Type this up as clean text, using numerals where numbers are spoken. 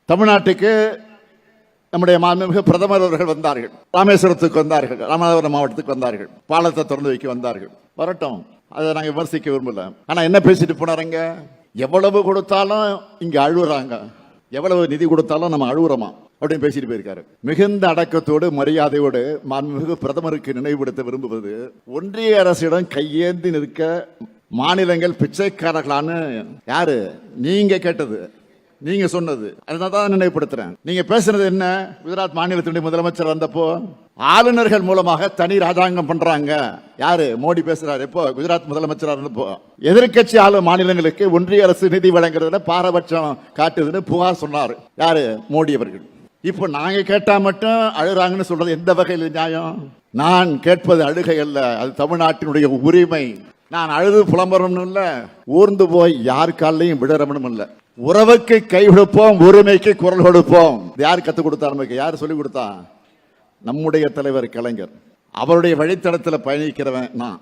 தமிழ்நாட்டுக்கு நம்முடைய மாண்புமிகு பிரதமர் அவர்கள் வந்தார்கள். ராமேஸ்வரத்துக்கு வந்தார்கள், ராமநாதபுரம் மாவட்டத்துக்கு வந்தார்கள், பாலத்தை திறந்து வைக்க வந்தார்கள். வரட்டும், அதை நாங்கள் விமர்சிக்க விரும்பல. ஆனா என்ன பேசிட்டு போனாருங்க, எவ்வளவு கொடுத்தாலும் இங்க அழுகுறாங்க, எவ்வளவு நிதி கொடுத்தாலும் நம்ம அழுகுறோமா அப்படின்னு பேசிட்டு போயிருக்காரு. மிகுந்த அடக்கத்தோடு மரியாதையோடு மாண்புமிகு பிரதமருக்கு நினைவுபடுத்த விரும்புவது, ஒன்றிய அரசிடம் கையேந்தி நிற்க மாநிலங்கள் பிச்சைக்காரர்களான்னு யாரு நீங்க கேட்டது, நீங்க சொன்னது, அதனால நினைவுபடுத்துறேன். நீங்க பேசுறது என்ன, குஜராத் மாநிலத்தினுடைய முதலமைச்சர் வந்தப்போ ஆளுநர்கள் மூலமாக தனி ராஜாங்கம் பண்றாங்க. யாரு, மோடி பேசுறாரு. எப்போ குஜராத் முதலமைச்சரா இருந்தப்போ எதிர்கட்சி ஆளும் மாநிலங்களுக்கு ஒன்றிய அரசு நிதி வழங்குறதுல பாரபட்சம் காட்டுதுன்னு புகார் சொன்னார். யாரு, மோடி அவர்கள். இப்போ நாங்க கேட்டா மட்டும் அழுறாங்கன்னு சொல்றது எந்த வகையில் நியாயம்? நான் கேட்பது அழுகை அல்ல, அது தமிழ்நாட்டினுடைய உரிமை. நான் அழுது புலம்பரணும் இல்ல, ஊர்ந்து போய் யார் காலையும் விடறவனும் இல்ல. உறவுக்கு கை கொடுப்போம், உரிமைக்கு குரல் கொடுப்போம். யார் கத்துக் கொடுத்தா நமக்கு, யார் சொல்லிக் கொடுத்தா? நம்முடைய தலைவர் கலைஞர். அவருடைய வழித்தடத்தில் பயணிக்கிறவன் நான்.